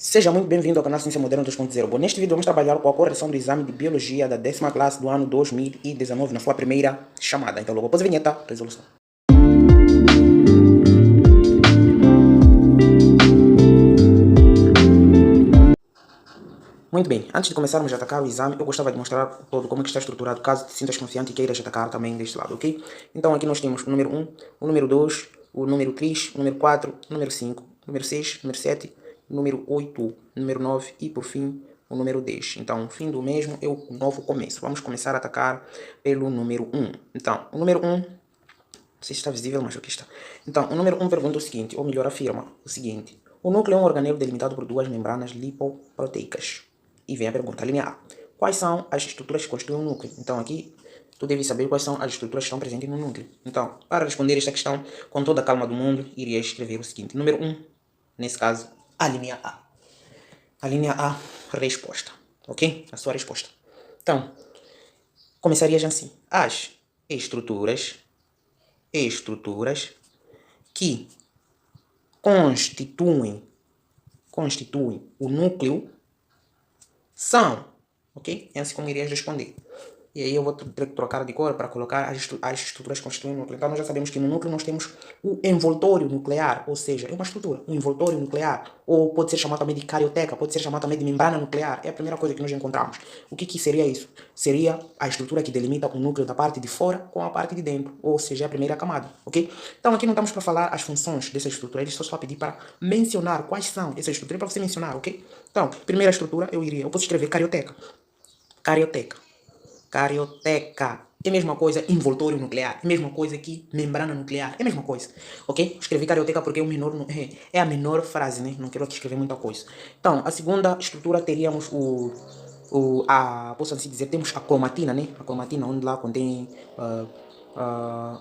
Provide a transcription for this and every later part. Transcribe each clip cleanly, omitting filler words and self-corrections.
Seja muito bem-vindo ao canal Ciência Moderna 2.0. Bom, neste vídeo vamos trabalhar com a correção do exame de Biologia da 10ª classe do ano 2019, na sua primeira chamada. Então, logo após a vinheta, resolução. Muito bem, antes de começarmos a atacar o exame, eu gostava de mostrar todo como é que está estruturado, caso te sintas confiante e queiras atacar também deste lado, ok? Então aqui nós temos o número 1, o número 2, o número 3, o número 4, o número 5, o número 6, o número 7, o número 8, o número 9 e por fim o número 10. Então, o fim do mesmo é o novo começo. Vamos começar a atacar pelo número 1. Então, o número 1, não sei se está visível, mas aqui está. Então, o número 1 pergunta o seguinte, ou melhor afirma o seguinte: o núcleo é um organelo delimitado por duas membranas lipoproteicas. E vem a pergunta, linha A. Quais são as estruturas que constituem o núcleo? Então aqui, tu deves saber quais são as estruturas que estão presentes no núcleo. Então, para responder esta questão, com toda a calma do mundo, iria escrever o seguinte. Número 1, nesse caso, a linha A. A linha A, resposta. Ok? A sua resposta. Então, começarias assim. As estruturas que constituem o núcleo são, ok? É assim como irias responder. E aí eu vou ter que trocar de cor para colocar as estruturas que constituem o núcleo. Então nós já sabemos que no núcleo nós temos o envoltório nuclear, ou seja, é uma estrutura, um envoltório nuclear, ou pode ser chamado também de carioteca, pode ser chamado também de membrana nuclear. É a primeira coisa que nós encontramos. O que seria isso? Seria a estrutura que delimita o núcleo da parte de fora com a parte de dentro, ou seja, a primeira camada, ok? Então aqui não estamos para falar as funções dessa estrutura, ele só pedir para mencionar quais são essas estruturas, para você mencionar, ok? Então, primeira estrutura, eu posso escrever carioteca. Carioteca. É a mesma coisa envoltório nuclear. É a mesma coisa que membrana nuclear. É a mesma coisa. Ok? Escrevi carioteca porque é a menor frase, né? Não quero aqui escrever muita coisa. Então, a segunda estrutura teríamos posso assim dizer, temos a cromatina, né? A cromatina, onde lá contém...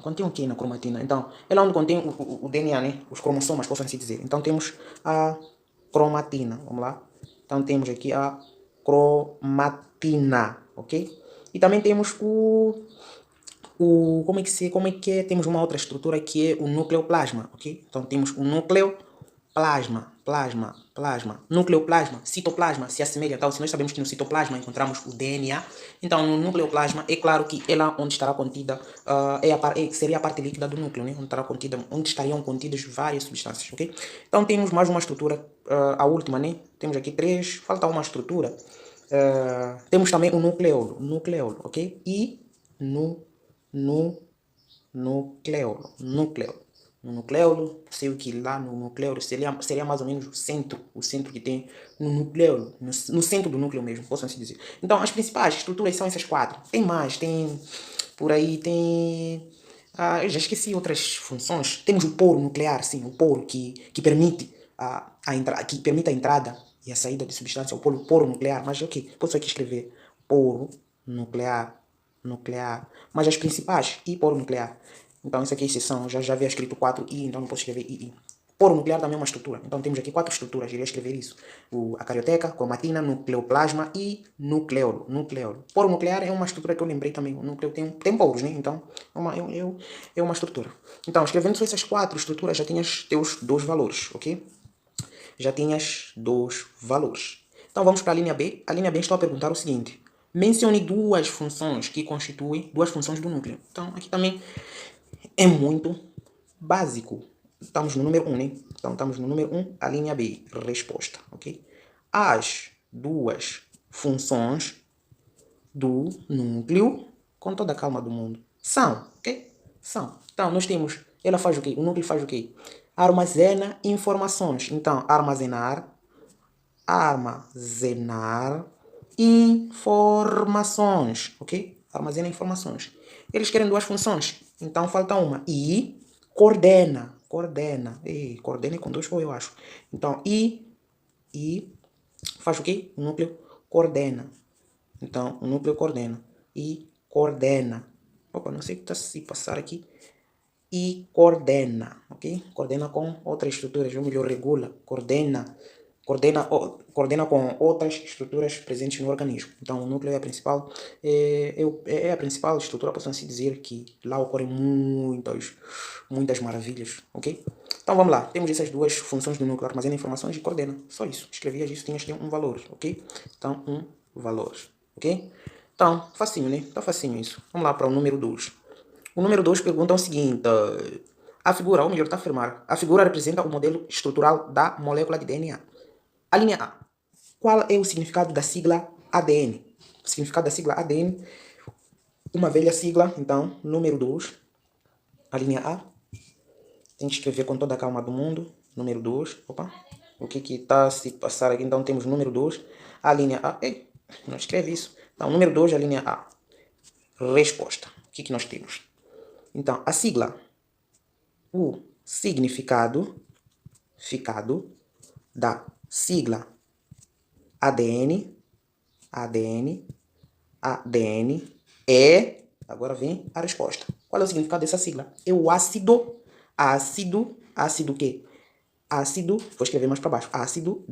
contém o que na cromatina? Então, é lá onde contém o DNA, né? Os cromossomas, posso assim dizer. Então, temos a cromatina. Vamos lá. Então, temos aqui a cromatina, ok? E também temos temos uma outra estrutura que é o nucleoplasma, ok? Então temos o nucleoplasma, nucleoplasma, citoplasma se assemelha a tal. Se nós sabemos que no citoplasma encontramos o DNA, então no nucleoplasma é claro que é lá onde estará contida, seria a parte líquida do núcleo, né? Onde estariam contidas várias substâncias, ok? Então temos mais uma estrutura, a última, né? Temos aqui 3, falta uma estrutura. Temos também o nucleolo, ok? E nucleolo. No nucleolo, sei que lá no nucleolo seria mais ou menos o centro que tem no nucleolo, no centro do núcleo mesmo, posso assim dizer. Então, as principais estruturas são essas 4. Tem mais, por aí tem... eu já esqueci outras funções. Temos o poro nuclear, sim, o poro que permite que permite a entrada e a saída de substância, o poro nuclear, mas ok, posso aqui escrever poro nuclear, mas as principais, e poro nuclear. Então, isso aqui é exceção, já havia escrito 4i, então não posso escrever ii. Poro nuclear também é uma estrutura, então temos aqui 4 estruturas, iria escrever isso. A carioteca, cromatina, nucleoplasma e nucleolo. Poro nuclear é uma estrutura que eu lembrei também, o núcleo tem poros, né? Então, é uma estrutura. Então, escrevendo só essas 4 estruturas, já tinhas teus 2 valores, ok? Já tinhas 2 valores. Então, vamos para a linha B. A linha B está a perguntar o seguinte: mencione duas funções que constituem duas funções do núcleo. Então, aqui também é muito básico. Estamos no número 1, né? Então, estamos no número 1, a linha B, resposta, ok? As duas funções do núcleo, com toda a calma do mundo, são, ok? São. Então, nós temos, ela faz o quê? O núcleo faz o quê? Armazena informações. Então, armazenar informações, ok? Armazena informações. Eles querem duas funções, então falta uma. E coordena. Coordena é com 2 ou eu acho. Então, e faz o quê? O núcleo coordena. Então, o núcleo coordena. E coordena. Opa, não sei o que está se passar aqui. E coordena, ok? Coordena com outras estruturas, ou melhor, regula, coordena coordena com outras estruturas presentes no organismo. Então, o núcleo é a principal, é a principal estrutura, posso assim dizer que lá ocorrem muitas maravilhas, ok? Então, vamos lá. Temos essas duas funções do núcleo: armazena informações e coordena. Só isso. Escrevias isso, tinhas um valor, ok? Então, um valor, ok? Então, facinho, né? Tá facinho isso. Vamos lá para o número 2. O número 2 pergunta o seguinte: a figura, ou melhor, está a afirmar, a figura representa o modelo estrutural da molécula de DNA. A linha A. Qual é o significado da sigla ADN? O significado da sigla ADN, uma velha sigla, então, número 2. A linha A. Tem que escrever com toda a calma do mundo. Número 2. Opa. O que está a se passar aqui? Então, temos número 2. A linha A. Ei, não escreve isso. Então, número 2, a linha A. Resposta. O que nós temos? Então, a sigla. O significado da sigla ADN é, agora vem a resposta. Qual é o significado dessa sigla? É o ácido o quê? Ácido, vou escrever mais para baixo, ácido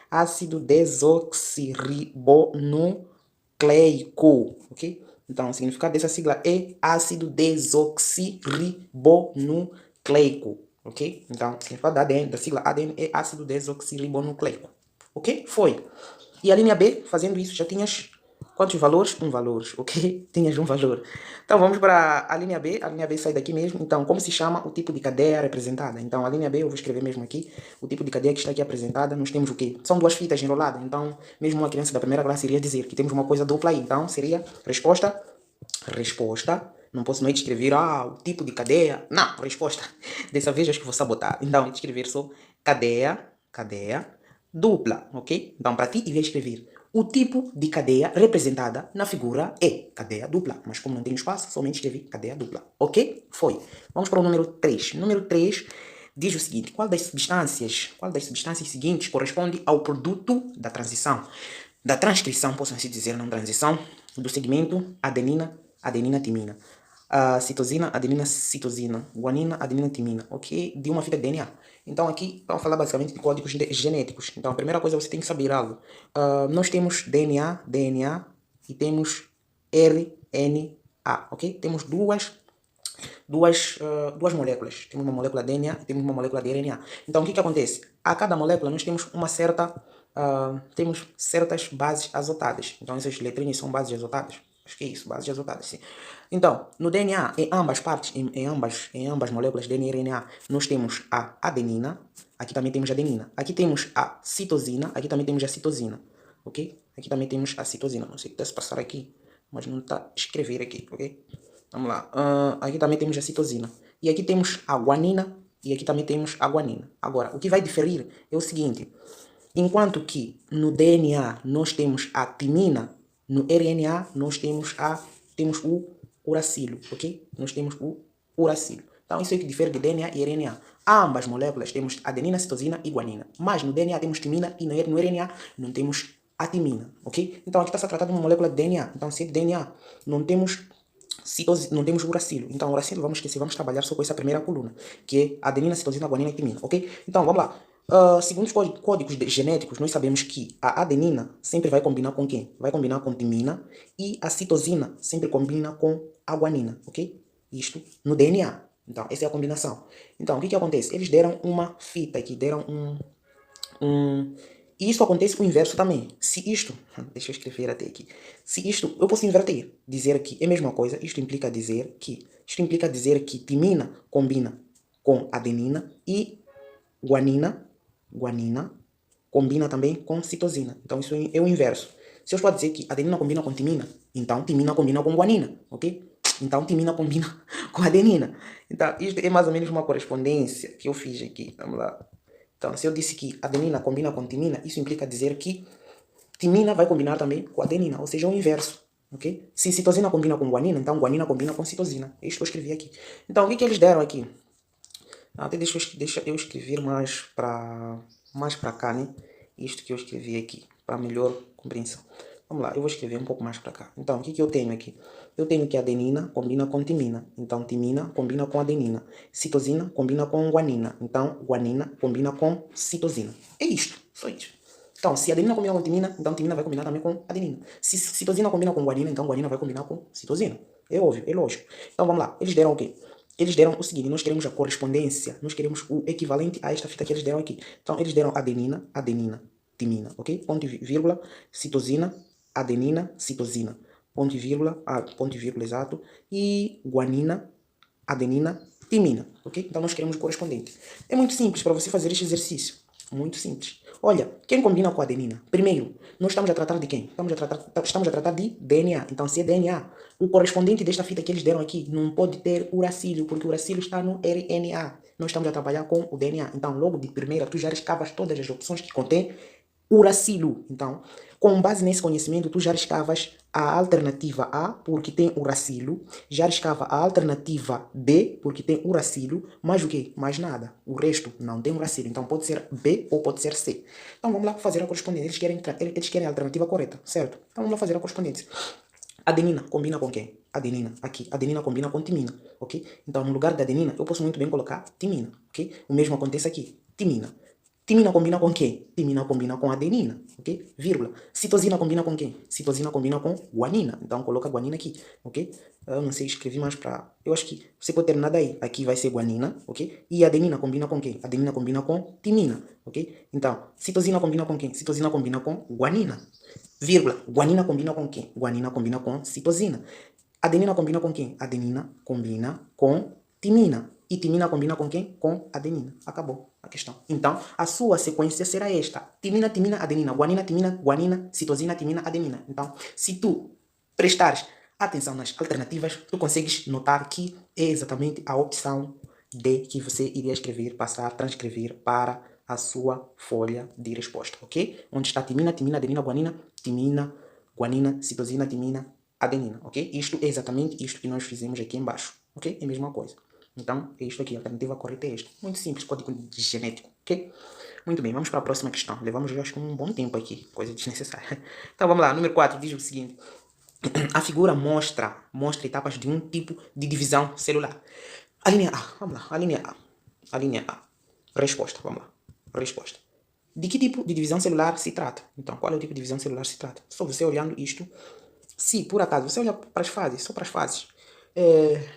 ácido desoxirribonucleico, ok? Então, o significado dessa sigla é ácido desoxirribonucleico, ok? Então, o significado da sigla ADN é ácido desoxirribonucleico, ok? Foi. E a linha B, fazendo isso, já tinhas quantos valores? Um valor, ok? Tinhas um valor. Então, vamos para a linha B. A linha B sai daqui mesmo. Então, como se chama o tipo de cadeia representada? Então, a linha B, eu vou escrever mesmo aqui. O tipo de cadeia que está aqui apresentada, nós temos o quê? São duas fitas enroladas. Então, mesmo uma criança da primeira classe iria dizer que temos uma coisa dupla aí. Então, seria resposta. Não posso mais escrever, o tipo de cadeia. Não, resposta. Dessa vez acho que vou sabotar. Então, vou escrever só cadeia dupla, ok? Então, para ti, iria escrever o tipo de cadeia representada na figura é cadeia dupla. Mas como não tem espaço, somente escrevi cadeia dupla, ok? Foi. Vamos para o número 3. Número 3 diz o seguinte: qual das substâncias seguintes corresponde ao produto da transcrição, posso assim dizer, não transição, do segmento adenina-timina. Citosina, adenina-citosina, guanina, adenina-timina, ok? De uma fita de DNA. Então aqui vamos falar basicamente de códigos genéticos. Então a primeira coisa você tem que saber algo. Nós temos DNA e temos RNA, ok? Temos duas moléculas. Temos uma molécula de DNA e temos uma molécula de RNA. Então o que acontece? A cada molécula nós temos temos certas bases azotadas. Então essas letrinhas são bases azotadas. Acho que é isso, bases azotadas, sim. Então, no DNA, em ambas partes, em ambas moléculas, DNA e RNA, nós temos a adenina, aqui também temos a adenina. Aqui temos a citosina, aqui também temos a citosina, ok? Aqui também temos a citosina. Não sei o que está se passar aqui, mas não está a escrever aqui, ok? Vamos lá. Aqui também temos a citosina. E aqui temos a guanina e aqui também temos a guanina. Agora, o que vai diferir é o seguinte. Enquanto que no DNA nós temos a timina, no RNA nós temos o uracilo, ok? Nós temos o uracilo. Então isso é o que difere de DNA e RNA. Ambas moléculas temos adenina, citosina e guanina. Mas no DNA temos timina e no RNA não temos a timina, ok? Então aqui está-se a tratar de uma molécula de DNA. Então se é de DNA, não temos uracilo. Então, uracilo, vamos esquecer, vamos trabalhar só com essa primeira coluna, que é adenina, citosina, guanina e timina, ok? Então, vamos lá. Segundo os códigos genéticos, nós sabemos que a adenina sempre vai combinar com quem? Vai combinar com timina e a citosina sempre combina com a guanina, ok? Isto no DNA. Então, essa é a combinação. Então, o que acontece? Eles deram uma fita aqui, deram e isso acontece o inverso também. Se isto, deixa eu escrever até aqui. Se isto, eu posso inverter, dizer que é a mesma coisa. Isto implica dizer que timina combina com adenina e guanina combina também com citosina. Então isso é o inverso. Se eu estou a dizer que adenina combina com timina, então timina combina com guanina, ok? Então timina combina com adenina. Então isto é mais ou menos uma correspondência que eu fiz aqui. Vamos lá. Então, se eu disse que adenina combina com timina, isso implica dizer que timina vai combinar também com adenina, ou seja, o inverso, ok? Se citosina combina com guanina, então guanina combina com citosina. É isso que eu escrevi aqui. Então, o que eles deram aqui? Até deixa eu escrever mais para cá, né? Isto que eu escrevi aqui, para melhor compreensão. Vamos lá, eu vou escrever um pouco mais para cá. Então, o que eu tenho aqui? Eu tenho que adenina combina com timina. Então, timina combina com adenina. Citosina combina com guanina. Então, guanina combina com citosina. É isto, só isto. Então, se adenina combina com timina, então timina vai combinar também com adenina. Se citosina combina com guanina, então guanina vai combinar com citosina. É óbvio, é lógico. Então, vamos lá. Eles deram o quê? Eles deram o seguinte, nós queremos a correspondência, nós queremos o equivalente a esta fita que eles deram aqui. Então, eles deram adenina, adenina, timina, ok? Ponto e vírgula, citosina, adenina, citosina, ponto e vírgula, ponto e vírgula exato, e guanina, adenina, timina, ok? Então nós queremos o correspondente. É muito simples para você fazer este exercício, muito simples. Olha, quem combina com a adenina? Primeiro, nós estamos a tratar de quem? Estamos a tratar de DNA. Então, se é DNA, o correspondente desta fita que eles deram aqui não pode ter uracílio, porque o uracílio está no RNA. Nós estamos a trabalhar com o DNA. Então, logo de primeira, tu já escavas todas as opções que contém uracilo. Então, com base nesse conhecimento, tu já riscavas a alternativa A, porque tem uracilo, já riscava a alternativa B, porque tem uracilo, mais o quê? Mais nada. O resto não tem uracilo. Então, pode ser B ou pode ser C. Então, vamos lá fazer a correspondência. Eles querem a alternativa correta, certo? Então, vamos lá fazer a correspondência. Adenina combina com quem? Adenina, aqui. Adenina combina com timina, ok? Então, no lugar da adenina, eu posso muito bem colocar timina, ok? O mesmo acontece aqui. Timina. Timina combina com quem? Timina combina com adenina, ok? Vírgula. Citosina combina com quem? Citosina combina com guanina. Então, coloca guanina aqui, ok? Eu não sei, escrevi mais para... Eu acho que você pode terminar daí. Aqui vai ser guanina, ok? E adenina combina com quem? Adenina combina com timina, ok? Então, citosina combina com quem? Citosina combina com guanina. Vírgula. Guanina combina com quem? Guanina combina com citosina. Adenina combina com quem? Adenina combina com timina. E timina combina com quem? Com adenina. Acabou a questão. Então, a sua sequência será esta. Timina, timina, adenina. Guanina, timina, guanina. Citosina, timina, adenina. Então, se tu prestares atenção nas alternativas, tu consegues notar que é exatamente a opção D que você iria escrever, passar, transcrever para a sua folha de resposta, ok? Onde está timina, timina, adenina, guanina, timina, guanina, citosina, timina, adenina, ok? Isto é exatamente isto que nós fizemos aqui embaixo, ok? É a mesma coisa. Então, é isto aqui, a alternativa correta é esta. Muito simples, código genético, ok? Muito bem, vamos para a próxima questão. Levamos, eu acho, um bom tempo aqui, coisa desnecessária. Então, vamos lá, número 4 diz o seguinte. A figura mostra etapas de um tipo de divisão celular. A linha A, vamos lá, a linha A. A linha A. Resposta, vamos lá. Resposta. De que tipo de divisão celular se trata? Então, qual é o tipo de divisão celular se trata? Só você olhando isto, se por acaso você olha para as fases, só para as fases,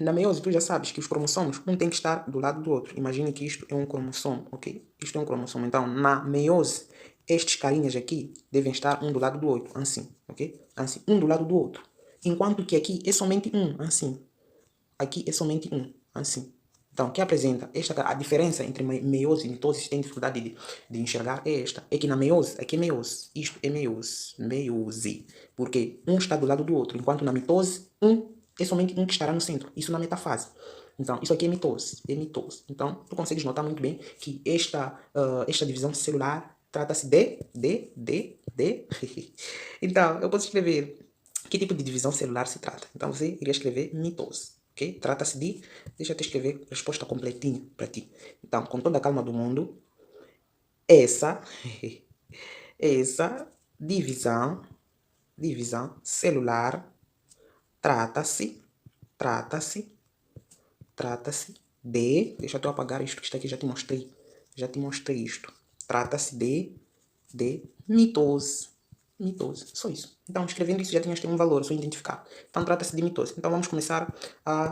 na meiose tu já sabes que os cromossomos um tem que estar do lado do outro. Imagine que isto é um cromossomo, ok? Isto é um cromossomo. Então, na meiose, estes carinhas aqui devem estar um do lado do outro, assim, ok? Assim, um do lado do outro. Enquanto que aqui é somente um, assim. Aqui é somente um, assim. Então, o que apresenta a diferença entre meiose e mitose, se tem dificuldade de enxergar, é esta. É que na meiose, aqui é meiose, isto é meiose, meiose. Porque um está do lado do outro, enquanto na mitose, um é somente um que estará no centro. Isso na metafase. Então, isso aqui é mitose, é mitose. Então, tu consegues notar muito bem que esta divisão celular trata-se de... Então, eu posso escrever que tipo de divisão celular se trata. Então, você iria escrever mitose. Okay? Trata-se de... Deixa eu te escrever a resposta completinha para ti. Então, com toda a calma do mundo, essa divisão celular trata-se de... Deixa eu apagar isto que está aqui, já te mostrei isto. Trata-se de mitose. Mitose, só isso. Então, escrevendo isso já tinhas um valor, só identificar. Então, trata-se de mitose. Então, vamos começar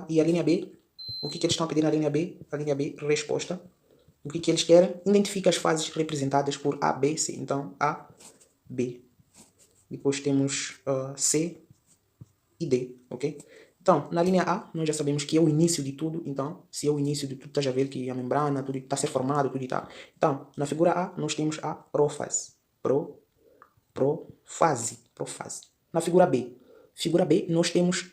e a linha B. O que eles estão a pedir na linha B? A linha B, resposta. O que eles querem? Identifica as fases representadas por A, B, C. Então, A, B. Depois temos C e D, ok? Então, na linha A, nós já sabemos que é o início de tudo. Então, se é o início de tudo, estás a ver que a membrana, tudo está a ser formado, tudo e tal. Então, na figura A, nós temos a prófase. Profase. Na figura B, nós temos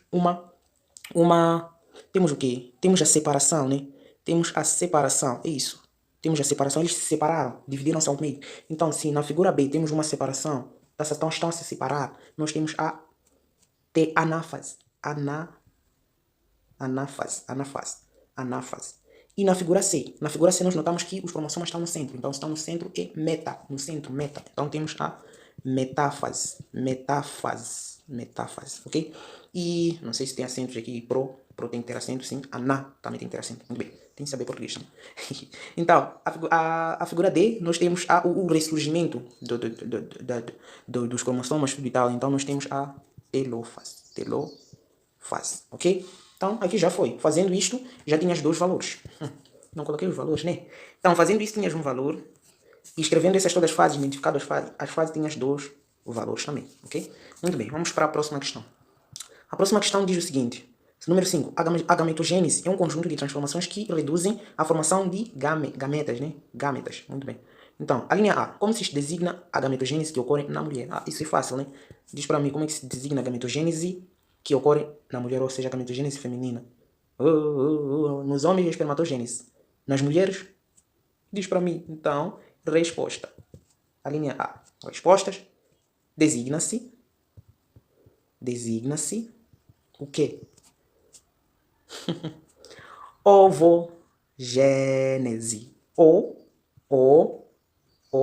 temos o quê? Temos a separação, né? Temos a separação, é isso. Temos a separação, eles se separaram, dividiram-se ao meio. Então, se na figura B temos uma separação, estão a se separar, nós temos a anáfase. Anáfase. E na figura C nós notamos que os cromossomas estão no centro. Então, se estão no centro, é meta. No centro, meta. Então, temos a metáfase, ok? E não sei se tem acentos aqui, pro tem que ter acento, sim, aná também tem que ter acento, muito bem, tem que saber português, né? Então, a figura D, nós temos o ressurgimento dos cromossomas, tudo e tal, então nós temos a telofase, ok? Então, aqui já foi, fazendo isto, já tinhas dois valores, não coloquei os valores, né? Então, fazendo isso, tinhas um valor, e escrevendo essas todas as fases, identificando as fases, tinhas dois valores também, ok? Muito bem, vamos para a próxima questão. A próxima questão diz o seguinte, número 5, a gametogênese é um conjunto de transformações que reduzem a formação de gametas, né? Gametas, muito bem. Então, a linha A, como se designa a gametogênese que ocorre na mulher? Isso é fácil, né? Diz para mim como é que se designa a gametogênese que ocorre na mulher, ou seja, a gametogênese feminina. Nos homens, a espermatogênese. Nas mulheres, diz para mim. Então, resposta. A linha A. Respostas. Designa-se o quê? Ovogênese.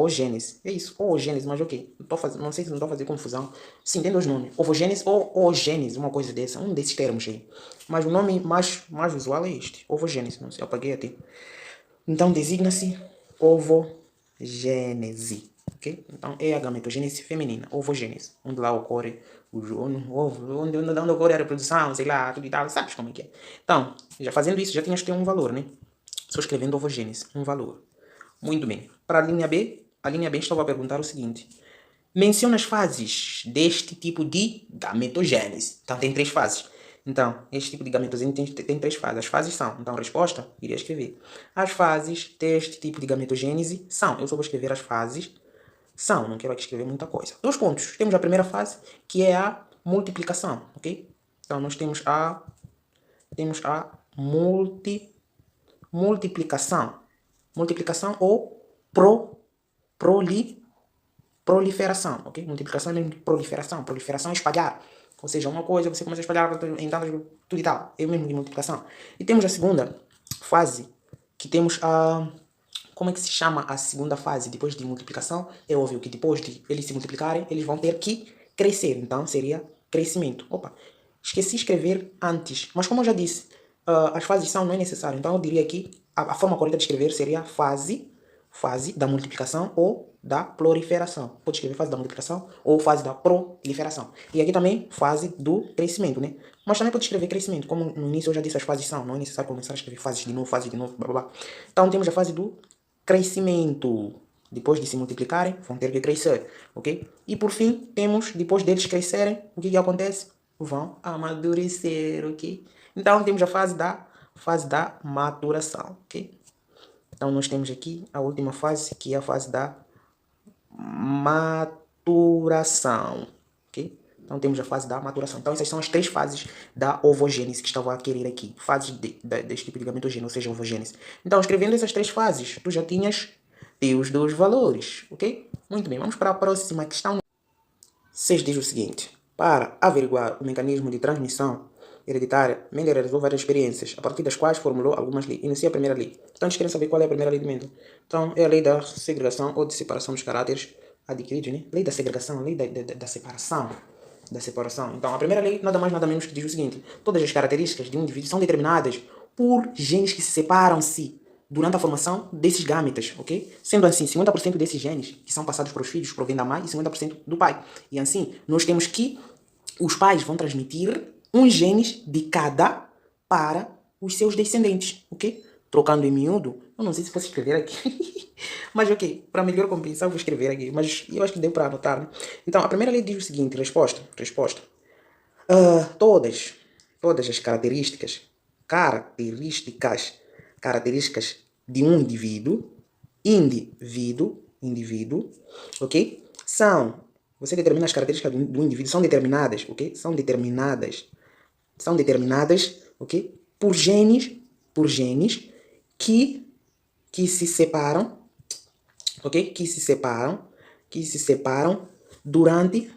Gênese. É isso, gênese, mas ok. Não sei se não estou a fazer confusão. Sim, tem dois nomes. Ovogênese ou ogênese, uma coisa dessa. Um desses termos aí. Mas o nome mais usual é este. Ovogênese. Não sei, eu apaguei até. Então, designa-se ovogênese. Okay? Então, é a gametogênese feminina, ovogênese, onde lá ocorre o ovo, onde ocorre a reprodução, sei lá, tudo e tal, sabes como é que é. Então, já fazendo isso, já tinhas que ter um valor, né? Só escrevendo ovogênese, um valor. Muito bem. Para a linha B estava a perguntar o seguinte. Menciona as fases deste tipo de gametogênese. Então, tem 3 fases. Então, este tipo de gametogênese tem 3 fases. As fases são, então, a resposta, iria escrever. As fases deste tipo de gametogênese são, eu só vou escrever as fases, são, não quero aqui escrever muita coisa. 2 pontos. Temos a primeira fase, que é a multiplicação, ok? Então, nós temos a multiplicação. Multiplicação ou proliferação, ok? Multiplicação e proliferação. Proliferação é espalhar. Ou seja, uma coisa você começa a espalhar em tantas, tudo e tal. É o mesmo de multiplicação. E temos a segunda fase, que temos a... Como é que se chama a segunda fase depois de multiplicação? É óbvio que depois de eles se multiplicarem, eles vão ter que crescer. Então, seria crescimento. Opa, esqueci de escrever antes. Mas como eu já disse, as fases são, não é necessário. Então, eu diria que a forma correta de escrever seria fase da multiplicação ou da proliferação. Pode escrever fase da multiplicação ou fase da proliferação. E aqui também fase do crescimento, né? Mas também pode escrever crescimento. Como no início eu já disse, as fases são. Não é necessário começar a escrever fases de novo, blá, blá, blá. Então temos a fase do crescimento. Depois de se multiplicarem, vão ter que crescer, ok? E por fim, temos, depois deles crescerem, o que acontece? Vão amadurecer, ok? Então temos a fase da maturação, ok? Então, nós temos aqui a última fase, que é a fase da maturação, ok? Então, temos a fase da maturação. Então, essas são as 3 fases da ovogênese que estava a querer aqui. Fases deste tipo de gametogênese, ou seja, ovogênese. Então, escrevendo essas 3 fases, tu já tinhas os 2 valores, ok? Muito bem, vamos para a próxima questão. 6 diz o seguinte. Para averiguar o mecanismo de transmissão hereditária, Mendel realizou várias experiências, a partir das quais formulou algumas leis. Inicia a primeira lei. Então, eles querem saber qual é a primeira lei de Mendel. Então, é a lei da segregação ou de separação dos caráteres adquiridos, né? Lei da segregação, lei da separação. Da separação. Então, a primeira lei, nada mais, nada menos que diz o seguinte. Todas as características de um indivíduo são determinadas por genes que se separam-se durante a formação desses gametas, ok? Sendo assim, 50% desses genes que são passados para os filhos provém da mãe e 50% do pai. E assim, nós temos que os pais vão transmitir uns genes de cada para os seus descendentes, ok? Trocando em miúdo, eu não sei se posso escrever aqui, mas ok, para melhor compreensão eu vou escrever aqui, mas eu acho que deu para anotar, né? Então, a primeira lei diz o seguinte, resposta. Todas as características de um indivíduo, ok? Você determina as características do indivíduo, são determinadas, ok? São determinadas, ok? Por genes que se separam, ok? Que se separam durante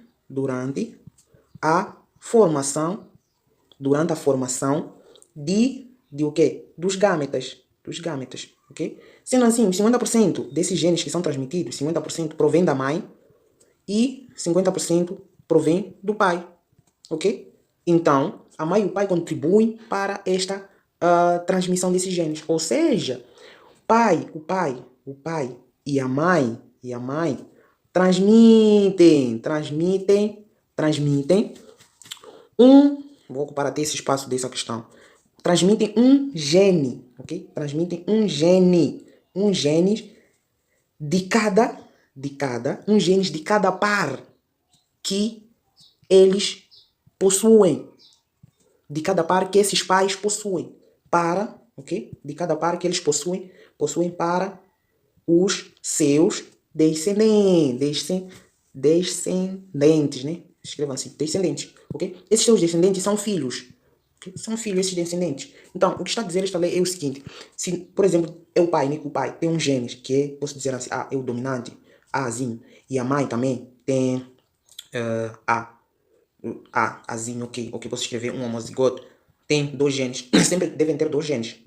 a formação de o quê? Dos gametas, ok? Sendo assim, os 50% desses genes que são transmitidos, 50% provém da mãe e 50% provém do pai, ok? Então, a mãe e o pai contribuem para esta transmissão desses genes. Ou seja, o pai e a mãe transmitem vou ocupar até esse espaço dessa questão, transmitem um gene, ok? Transmitem um gene um genes de cada par que eles possuem, de cada par que esses pais possuem, ok? De cada par que eles possuem para os seus descendentes, né? Escrevam assim, descendentes, ok? Esses seus descendentes são filhos, okay? São filhos esses descendentes. Então, o que está a dizer esta lei é o seguinte, se, por exemplo, é o pai, né? O pai tem um gene que é, posso dizer assim, é o dominante, Azinho, e a mãe também tem Azinho, ok, posso escrever um homozigoto, tem dois genes, sempre devem ter dois genes,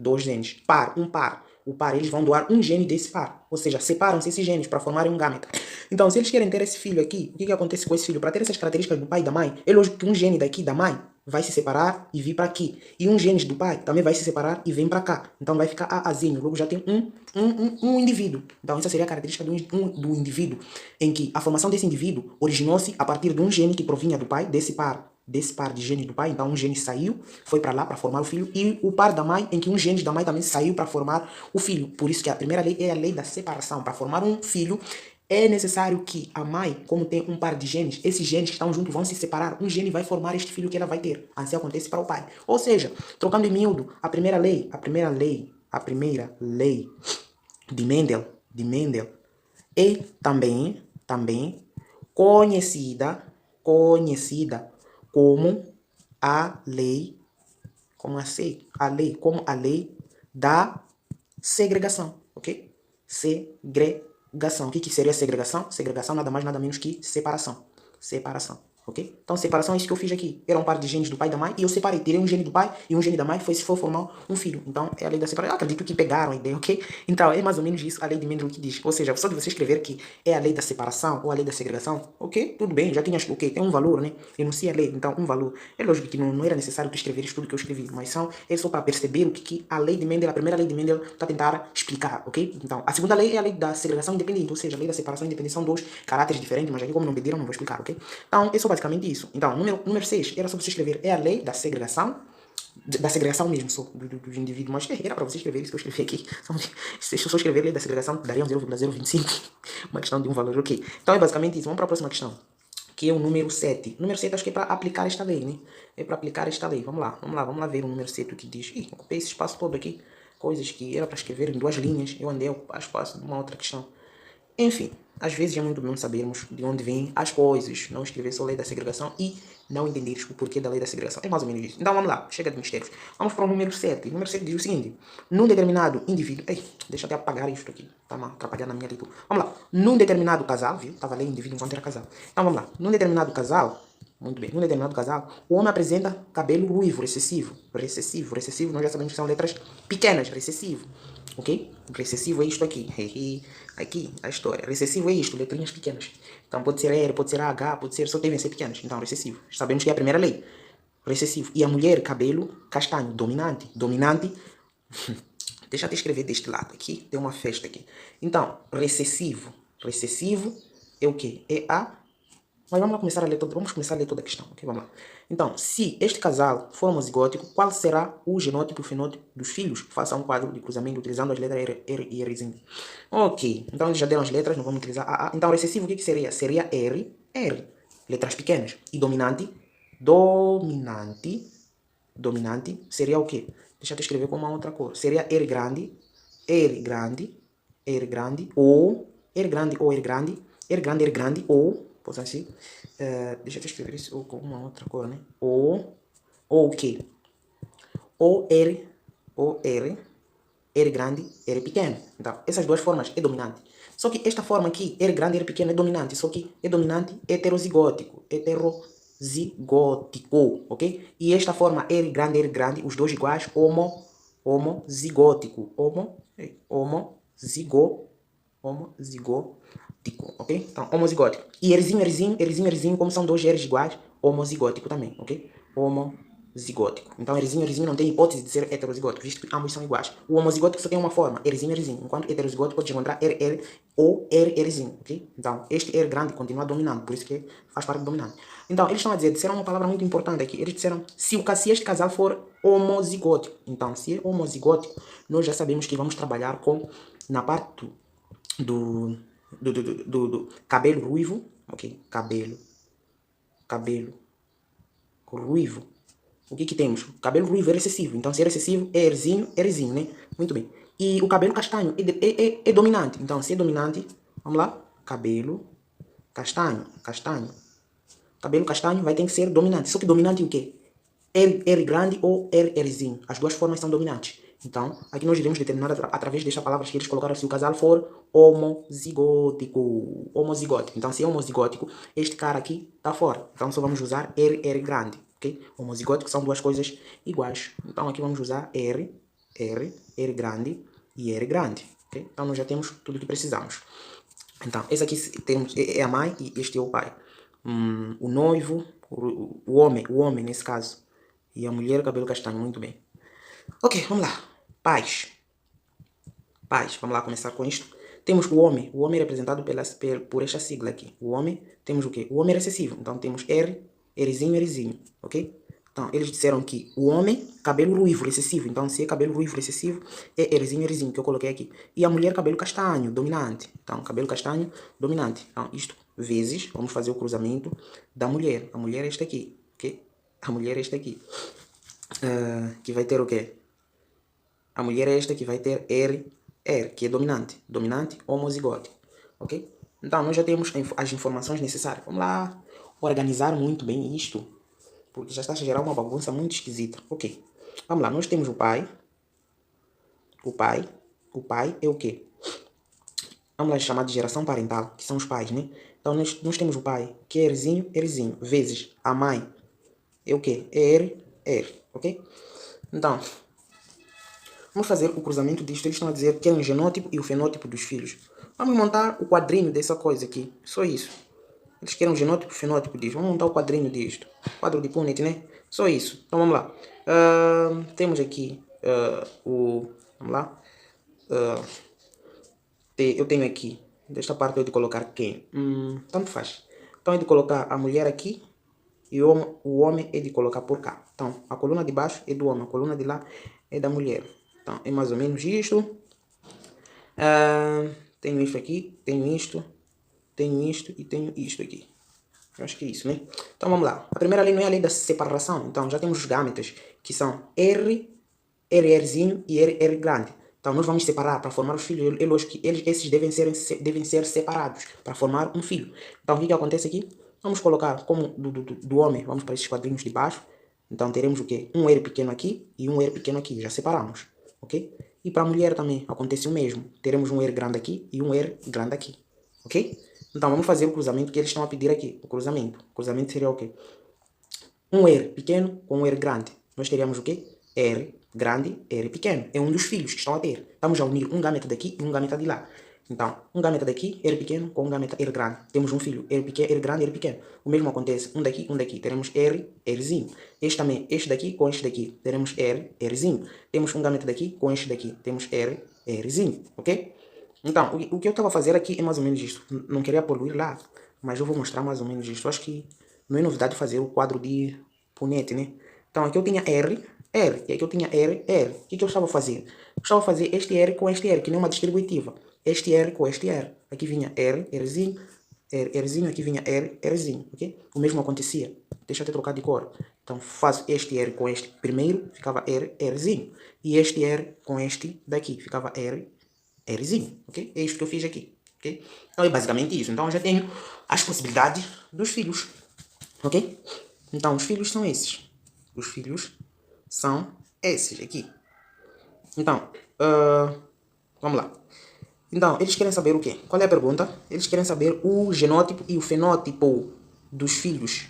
um par. O par, eles vão doar um gene desse par, ou seja, separam-se esses genes para formarem um gâmeta. Então, se eles querem ter esse filho aqui, o que acontece com esse filho? Para ter essas características do pai e da mãe, é lógico que um gene daqui da mãe vai se separar e vir para aqui. E um gene do pai também vai se separar e vem para cá. Então vai ficar Azinho, logo já tem um indivíduo. Então essa seria a característica do indivíduo, em que a formação desse indivíduo originou-se a partir de um gene que provinha do pai, desse par de genes do pai. Então um gene saiu, foi para lá para formar o filho, e o par da mãe, em que um gene da mãe também saiu para formar o filho. Por isso que a primeira lei é a lei da separação. Para formar um filho, é necessário que a mãe, como tem um par de genes, esses genes que estão juntos vão se separar. Um gene vai formar este filho que ela vai ter. Assim acontece para o pai. Ou seja, trocando em miúdo, a primeira lei de Mendel é também conhecida como a lei, como a lei da segregação, ok? Segregação. O que seria segregação? Segregação nada mais nada menos que separação. Ok? Então, separação é isso que eu fiz aqui. Era um par de genes do pai e da mãe, e eu separei. Tirei um gene do pai e um gene da mãe, se for formar um filho. Então, é a lei da separação. Eu acredito que pegaram a ideia, ok? Então, é mais ou menos isso, a lei de Mendel que diz. Ou seja, só de você escrever que é a lei da separação ou a lei da segregação, ok? Tudo bem, já tinhas, ok? Tem um valor, né? Enuncia a lei, então, um valor. É lógico que não era necessário tu escrever isso tudo que eu escrevi, mas é só para perceber o que a lei de Mendel, a primeira lei de Mendel, está a tentar explicar, ok? Então, a segunda lei é a lei da segregação independente, ou seja, a lei da separação independente são dois caráteres diferentes, mas aqui como não pediram, não vou explicar, ok? Então, é só basicamente isso. Então, número 6 era só você escrever, é a lei da segregação mesmo, só, do indivíduo, mas era para você escrever isso que eu escrevi aqui. Se eu só escrever a lei da segregação, daria um 0,025, uma questão de um valor, ok? Então, é basicamente isso. Vamos para a próxima questão, que é o número 7. O número 7 acho que é para aplicar esta lei, né? É para aplicar esta lei. Vamos lá ver o número 7 que diz. Ih, ocupei esse espaço todo aqui. Coisas que era para escrever em 2 linhas. Eu andei a ocupar espaço de uma outra questão. Enfim, às vezes é muito bom sabermos de onde vêm as coisas, não escrever só a lei da segregação e não entenderes o porquê da lei da segregação. É mais ou menos isso. Então vamos lá, chega de mistérios. Vamos para o número 7. O número 7 diz o seguinte: num determinado indivíduo. Ei, deixa eu até apagar isto aqui, tá mal atrapalhando a minha leitura. Vamos lá. Num determinado casal, viu? Estava lendo indivíduo enquanto era casal. Então vamos lá. Num determinado casal, muito bem, num determinado casal, o homem apresenta cabelo ruivo, recessivo. Recessivo, nós já sabemos que são letras pequenas, recessivo. Ok? Recessivo é isto aqui. Aqui, a história. Recessivo é isto, letrinhas pequenas. Então pode ser R, pode ser H, pode ser, só devem ser pequenas. Então, recessivo. Sabemos que é a primeira lei. Recessivo. E a mulher, cabelo castanho, dominante. Deixa eu te escrever deste lado aqui. Tem uma festa aqui. Então, recessivo. Recessivo é o quê? É a... Mas vamos começar a ler toda a questão, ok? Vamos lá. Então, se este casal for homozigótico, qual será o genótipo e o fenótipo dos filhos? Faça um quadro de cruzamento utilizando as letras R e Rzinho. Ok, então eles já deram as letras, não vamos utilizar A. Então, recessivo o que seria? Seria R. Letras pequenas. E dominante? Dominante seria o quê? Deixa eu te escrever com uma outra cor. Seria R grande, ou R grande, ou posso assim, deixa eu escrever isso com uma outra cor, né? Ou o quê? R grande, R pequeno. Então, essas duas formas é dominante. Só que esta forma aqui, R grande, R pequeno, é dominante. Só que é dominante heterozigótico, ok? E esta forma R grande, os dois iguais, homozigótico, homozigótico. homozigótico, ok? Então, homozigótico. E erzinho, erzinho, erzinho, erzinho, como são dois R's iguais, homozigótico também, ok? Homozigótico. Então, erzinho, erzinho não tem hipótese de ser heterozigótico, visto que ambos são iguais. O homozigótico só tem uma forma, erzinho, erzinho, enquanto heterozigótico pode encontrar R ou Rzinho, ok? Então, este R grande continua dominando, por isso que faz parte do dominante. Então, eles estão a dizer, disseram uma palavra muito importante aqui. Eles disseram, se este casal for homozigótico. Então, se é homozigótico, nós já sabemos que vamos trabalhar com, na parte do cabelo ruivo, ok? Cabelo ruivo. O que temos? O cabelo ruivo é recessivo. Então, se é recessivo, é Rzinho, né? Muito bem. E o cabelo castanho é dominante. Então, se é dominante, vamos lá. Cabelo castanho. Cabelo castanho vai ter que ser dominante. Só que dominante o quê? R grande ou Rzinho. As duas formas são dominantes. Então, aqui nós iremos determinar através desta palavra que eles colocaram se o casal for homozigótico. Homozigótico. Então, se é homozigótico, este cara aqui está fora. Então, só vamos usar R grande. Okay? Homozigótico são duas coisas iguais. Então, aqui vamos usar R grande e R grande. Okay? Então, nós já temos tudo o que precisamos. Então, esse aqui temos, é a mãe e este é o pai. O noivo, o homem nesse caso. E a mulher, cabelo castanho, muito bem. Ok, vamos lá. Pais, vamos lá começar com isto. Temos o homem é representado por esta sigla aqui. O homem, temos o quê? O homem é recessivo, então temos Rzinho, ok? Então, eles disseram que o homem, cabelo ruivo, recessivo. Então, se é cabelo ruivo, recessivo, é Rzinho, que eu coloquei aqui. E a mulher, cabelo castanho, dominante. Então, cabelo castanho, dominante. Então, isto vezes, vamos fazer o cruzamento da mulher. A mulher é esta aqui, ok? A mulher é esta aqui. Que vai ter o quê? A mulher é esta que vai ter R, que é dominante. Dominante, homozigótico, ok? Então, nós já temos as informações necessárias. Vamos lá organizar muito bem isto, porque já está a gerar uma bagunça muito esquisita. Ok, vamos lá. Nós temos o pai. O pai é o quê? Vamos lá chamar de geração parental, que são os pais, né? Então, nós temos o pai, que é Rzinho, vezes a mãe. É o quê? É R, ok? Então, vamos fazer o cruzamento disto. Eles estão a dizer que é o genótipo e o fenótipo dos filhos. Vamos montar o quadrinho dessa coisa aqui. Só isso. Eles querem o genótipo e o fenótipo disto. Vamos montar o quadrinho disto. Quadro de Punnett, né? Só isso. Então vamos lá. Temos aqui vamos lá. Eu tenho aqui. Desta parte eu de colocar quem? Tanto faz. Então é de colocar a mulher aqui. E o homem é de colocar por cá. Então a coluna de baixo é do homem. A coluna de lá é da mulher. Então é mais ou menos isto. Tenho isto aqui. Tenho isto e tenho isto aqui. Eu acho que é isso, né? Então vamos lá. A primeira lei não é a lei da separação. Então já temos os gametas, que são Rzinho e R grande. Então nós vamos separar para formar os filhos. Esses devem ser separados para formar um filho. Então o que acontece aqui? Vamos colocar como do homem, vamos para esses quadrinhos de baixo. Então teremos o quê? Um R pequeno aqui e um R pequeno aqui. Já separamos, ok? E para a mulher também acontece o mesmo. Teremos um R grande aqui e um R grande aqui, ok? Então vamos fazer o cruzamento que eles estão a pedir aqui. O cruzamento seria o quê? Um R pequeno com um R grande. Nós teríamos o quê? R grande, R pequeno. É um dos filhos que estão a ter. Estamos a unir um gameta daqui e um gameta de lá. Então, um gameta daqui, R pequeno, com um gameta R grande. Temos um filho, R pequeno, R grande, R pequeno. O mesmo acontece, um daqui, um daqui. Teremos Rzinho. Este também, este daqui com este daqui. Teremos Rzinho. Temos um gameta daqui com este daqui. Temos Rzinho, ok? Então, o que eu estava a fazer aqui é mais ou menos isto. Não queria poluir lá, mas eu vou mostrar mais ou menos isto. Eu acho que não é novidade fazer o quadro de Punnett, né? Então, aqui eu tinha R, e aqui eu tinha R. O que eu estava a fazer? Eu estava a fazer este R com este R, que nem uma distributiva. Este R com este R. Aqui vinha Rzinho, Rzinho, aqui vinha Rzinho, ok? O mesmo acontecia. Deixa eu até trocar de cor. Então, faço este R com este primeiro, ficava Rzinho. E este R com este daqui, ficava Rzinho, ok? É isto que eu fiz aqui, ok? Então é basicamente isso. Então eu já tenho as possibilidades dos filhos, ok? Então os filhos são esses. Os filhos são esses aqui. Então, vamos lá. Então, eles querem saber o quê? Qual é a pergunta? Eles querem saber o genótipo e o fenótipo dos filhos.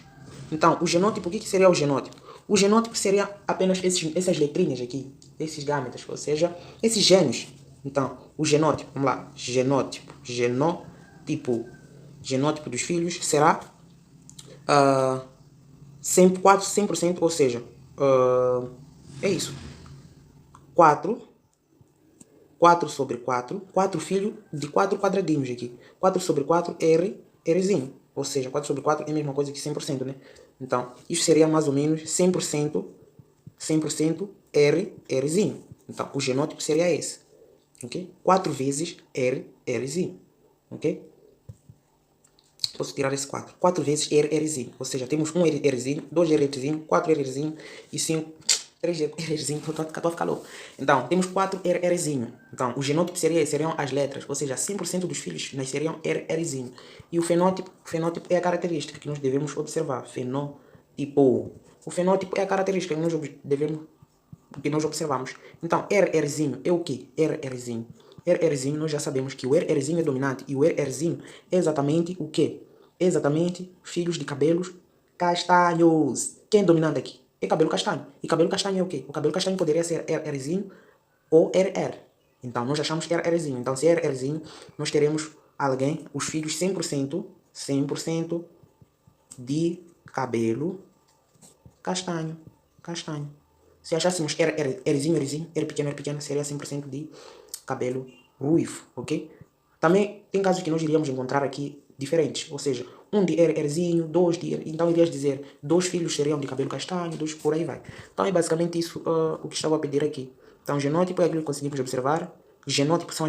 Então, o genótipo, o que seria o genótipo? O genótipo seria apenas essas letrinhas aqui, esses gametas, ou seja, esses genes. Então, o genótipo, vamos lá, genótipo dos filhos será 100%, ou seja, é isso, 4 sobre 4 filhos de 4 quadradinhos aqui. 4 sobre 4 Rzinho. Ou seja, 4 sobre 4 é a mesma coisa que 100%, né? Então, isso seria mais ou menos 100% Rzinho. Então, o genótipo seria esse. Ok? 4 vezes Rzinho. Ok? Posso tirar esse 4. 4 vezes Rzinho. Ou seja, temos 1 Rzinho, 2 Rzinho, 4 Rzinho e 5... 3 Rzinho, estou a ficar louco. Então, temos 4 Rzinho. Então, o genótipo seriam as letras, ou seja, 100% dos filhos nasceriam Rzinho. E o fenótipo é a característica que nós devemos observar. Fenótipo. O fenótipo é a característica que nós observamos. Então, Rzinho é o quê? Rzinho. Rzinho, nós já sabemos que o Rzinho é dominante e o Rzinho é exatamente o quê? Exatamente filhos de cabelos castanhos. Quem é dominante aqui? É cabelo castanho. E cabelo castanho é o quê? O cabelo castanho poderia ser Rzinho ou RR. Então, nós achamos Rzinho. Então, se é Rzinho, nós teremos alguém, os filhos 100% de cabelo castanho. Se achássemos Rzinho, R pequeno, seria 100% de cabelo ruivo, ok? Também tem casos que nós iríamos encontrar aqui diferentes, ou seja, um de Rzinho, dois de... Então irias dizer, 2 filhos seriam de cabelo castanho, 2 por aí vai. Então é basicamente isso o que estava a pedir aqui. Então genótipo é aquilo que conseguimos observar, genótipo são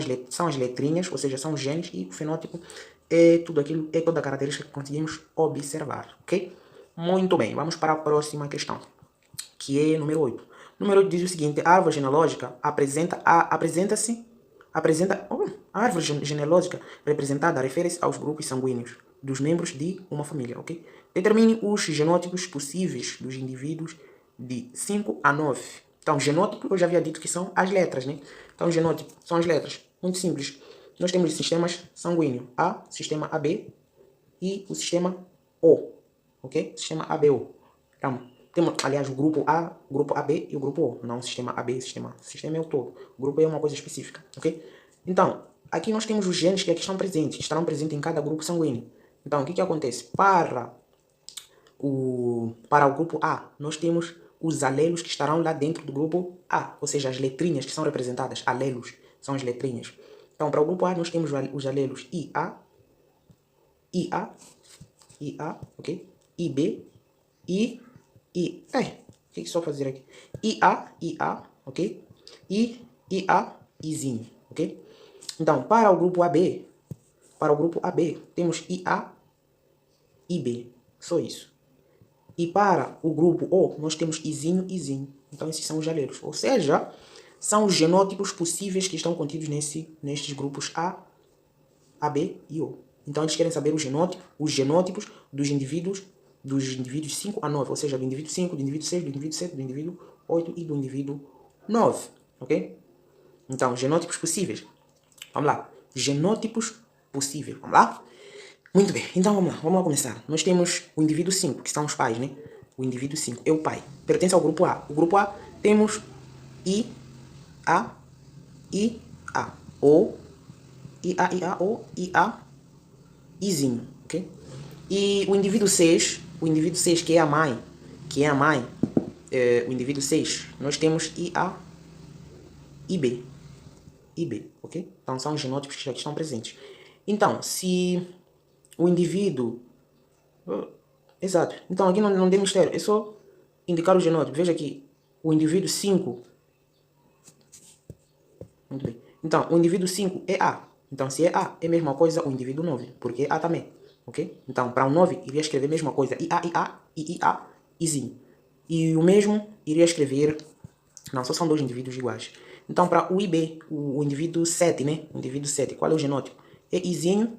as letrinhas, ou seja, são os genes, e o fenótipo é tudo aquilo, é toda a característica que conseguimos observar, ok? Muito bem, vamos para a próxima questão, que é número 8. Número 8 diz o seguinte: a árvore genealógica a árvore genealógica representada refere-se aos grupos sanguíneos dos membros de uma família, ok? Determine os genótipos possíveis dos indivíduos de 5 a 9. Então, genótipo eu já havia dito que são as letras, né? Então, genótipo são as letras. Muito simples. Nós temos sistemas sanguíneos A, sistema AB e o sistema O, ok? Sistema ABO. Então, temos, aliás, o grupo A, o grupo AB e o grupo O. Não o sistema AB, sistema é o todo. O grupo é uma coisa específica, ok? Então, aqui nós temos os genes que aqui estão presentes. Estarão presentes em cada grupo sanguíneo. Então, o que acontece? Para o grupo A, nós temos os alelos que estarão lá dentro do grupo A. Ou seja, as letrinhas que são representadas. Alelos são as letrinhas. Então, para o grupo A, nós temos os alelos IA, ok? IB, o que estou a fazer aqui? IA, ok? Izinho, ok? Então, para o grupo AB, temos IA, IB, só isso. E para o grupo O, nós temos Izinho. Então, esses são os alelos. Ou seja, são os genótipos possíveis que estão contidos nestes grupos A, AB e O. Então, eles querem saber os genótipos dos indivíduos 5 a 9, ou seja, do indivíduo 5, do indivíduo 6, do indivíduo 7, do indivíduo 8 e do indivíduo 9, ok? Então, genótipos possíveis. Vamos lá. Genótipos possíveis. Vamos lá? Muito bem. Então, vamos lá começar. Nós temos o indivíduo 5, que são os pais, né? O indivíduo 5 é o pai. Pertence ao grupo A. O grupo A temos I, A, O, Izinho, ok? E o indivíduo 6, que é a mãe, o indivíduo 6, nós temos IA, IB, ok? Então são os genótipos que já estão presentes. Então, se o indivíduo... Exato. Então aqui não tem mistério, é só indicar o genótipo. Veja aqui, o indivíduo 5... Muito bem. Então, o indivíduo 5 é A. Então, se é A, é a mesma coisa o indivíduo 9, porque é A também, ok? Então, para o 9, iria escrever a mesma coisa, Izinho. E o mesmo iria escrever... Não, só são dois indivíduos iguais. Então, para o IB, o indivíduo 7, né? O indivíduo 7, qual é o genótipo? É Izinho.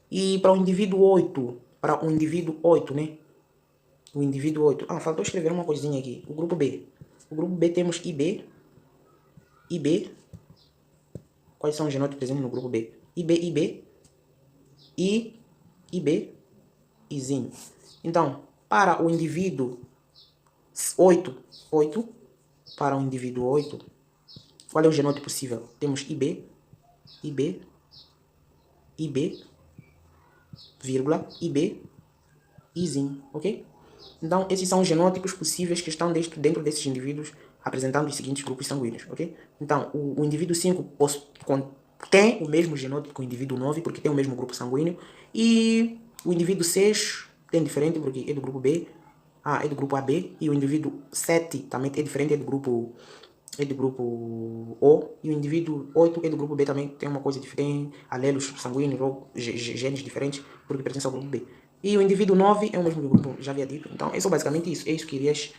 E para o indivíduo 8, né? O indivíduo 8. Ah, faltou escrever uma coisinha aqui. O grupo B. O grupo B temos IB. Quais são os genótipos presentes no grupo B? IB, Izinho. Então, para o indivíduo 8, para o indivíduo 8, Qual é o genótipo possível? Temos IB, IB, IB, vírgula, IB, Izinho, ok? Então, esses são os genótipos possíveis que estão dentro desses indivíduos apresentando os seguintes grupos sanguíneos, ok? Então, o indivíduo 5 tem o mesmo genótipo que o indivíduo 9, porque tem o mesmo grupo sanguíneo, e o indivíduo 6 tem diferente, porque é do grupo B, é do grupo AB, e o indivíduo 7 também é diferente, é do grupo O, e o indivíduo 8 é do grupo B também, tem uma coisa diferente, alelos sanguíneos ou genes diferentes, porque pertence ao grupo B. E o indivíduo 9 é o mesmo do grupo, já havia dito. Então, é só basicamente isso. É isso que irias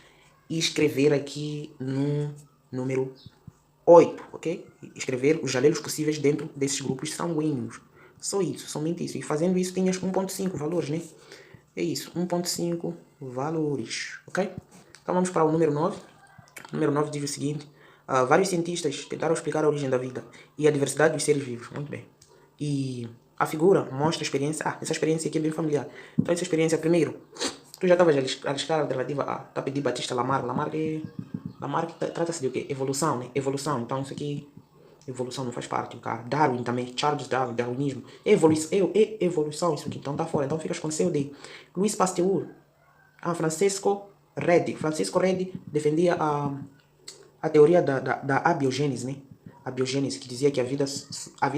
escrever aqui no número 8, ok? Escrever os alelos possíveis dentro desses grupos sanguíneos. Só isso, somente isso. E fazendo isso, tinhas 1.5 valores, né? É isso, 1.5 valores, ok? Então, vamos para o número 9. O número 9 diz o seguinte: vários cientistas tentaram explicar a origem da vida e a diversidade dos seres vivos. Muito bem. E a figura mostra a experiência. Essa experiência aqui é bem familiar. Então, essa experiência, primeiro, tu já estavas a listar a alternativa A, Tapet de Batista Lamarck. Lamarck trata-se de o quê? Evolução, né? Evolução. Então, isso aqui, evolução não faz parte, cara. Darwin também, Charles Darwin, darwinismo. Evolução, isso aqui, então tá fora. Então, ficas com COD. Louis Pasteur, Francisco Redi. Francisco Redi defendia a teoria da abiogênese, né? A biogênese, que dizia que a vida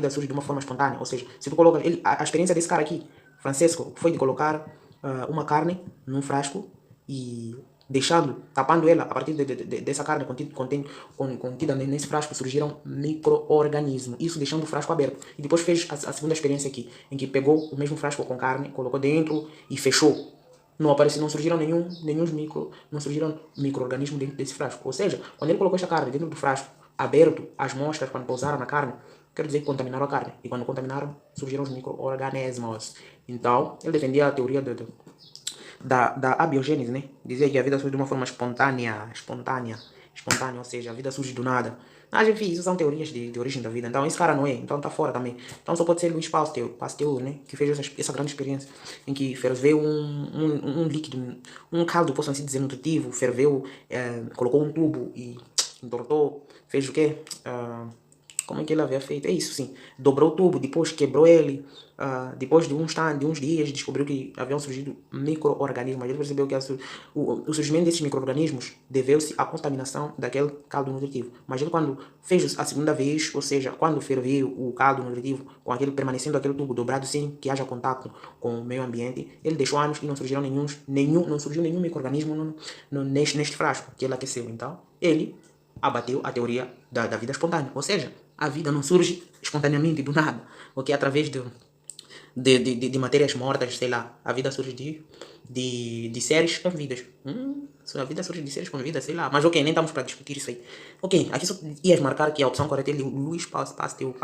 surge de uma forma espontânea. Ou seja, se tu colocas a experiência desse cara aqui, Francisco, foi de colocar uma carne num frasco e tapando ela, a partir dessa carne contida nesse frasco, surgiram micro-organismos. Isso deixando o frasco aberto. E depois fez a segunda experiência aqui, em que pegou o mesmo frasco com carne, colocou dentro e fechou. Não surgiram não surgiram micro-organismos dentro desse frasco. Ou seja, quando ele colocou esta carne dentro do frasco, aberto, as moscas, quando pousaram na carne, quer dizer que contaminaram a carne. E quando contaminaram, surgiram os micro-organismos. Então, ele defendia a teoria da abiogênese, né? Dizia que a vida surge de uma forma espontânea, ou seja, a vida surge do nada. Mas enfim, isso são teorias de origem da vida. Então esse cara não é, então tá fora também. Então só pode ser Louis Pasteur, né? Que fez essa grande experiência em que ferveu um líquido, um caldo, posso assim dizer, nutritivo, ferveu, colocou um tubo e entortou, fez o quê? Como é que ele havia feito? É isso, sim. Dobrou o tubo, depois quebrou ele. Depois de uns dias, descobriu que haviam surgido micro-organismos. Ele percebeu que o surgimento desses micro-organismos deveu-se à contaminação daquele caldo nutritivo. Mas ele, quando fez a segunda vez, ou seja, quando ferveu o caldo nutritivo, permanecendo aquele tubo dobrado sem que haja contato com o meio ambiente, ele deixou anos e não surgiu nenhum micro-organismo neste frasco que ele aqueceu. Então, ele abateu a teoria da vida espontânea. Ou seja, a vida não surge espontaneamente do nada, porque através de matérias mortas, sei lá, a vida surge de seres com vidas. A vida surge de seres com vida, sei lá. Mas ok, nem estamos para discutir isso aí. Ok, aqui só ias marcar que a opção correta é Louis Pasteur,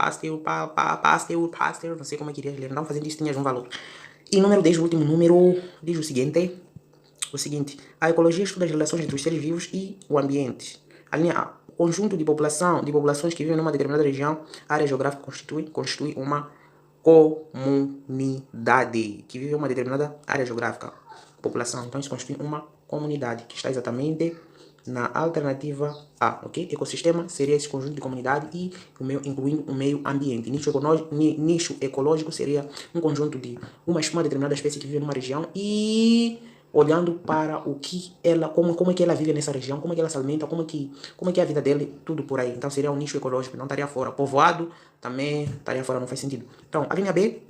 não sei como é que irias ler. Então fazendo isso tinhas um valor. E número 10, o último número, diz o seguinte: a ecologia estuda as relações entre os seres vivos e o ambiente. A linha A. O conjunto de populações que vivem numa determinada região, área geográfica constitui uma comunidade que vive em uma determinada área geográfica. População. Então isso constitui uma comunidade que está exatamente na alternativa A, ok? Ecossistema seria esse conjunto de comunidade e incluindo o meio ambiente. Nicho ecológico seria um conjunto de uma determinada espécie que vive numa região e olhando para o que ela, como é que ela vive nessa região, como é que ela se alimenta, como é que é a vida dele, tudo por aí. Então seria um nicho ecológico, não estaria fora. Povoado também estaria fora, não faz sentido. Então, a linha B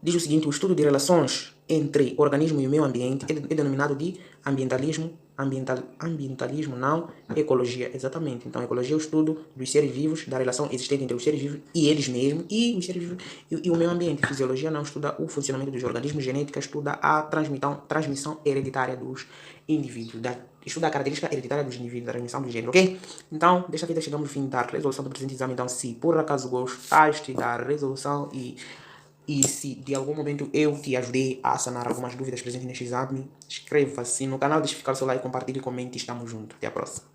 diz o seguinte: o estudo de relações entre organismo e o meio ambiente é denominado de ambientalismo não ecologia, exatamente. Então, ecologia é o estudo dos seres vivos, da relação existente entre os seres vivos e eles mesmos, e os seres vivos e o meio ambiente. Fisiologia não estuda o funcionamento dos organismos, genética estuda a transmissão hereditária dos indivíduos, estuda a característica hereditária dos indivíduos, da transmissão do gênero, ok? Então, desta feita chegamos ao fim da resolução do presente exame. Então, se por acaso gostaste da resolução e se de algum momento eu te ajudei a sanar algumas dúvidas presentes neste exame, inscreva-se no canal, deixe ficar o seu like, compartilhe, comente e estamos juntos. Até a próxima.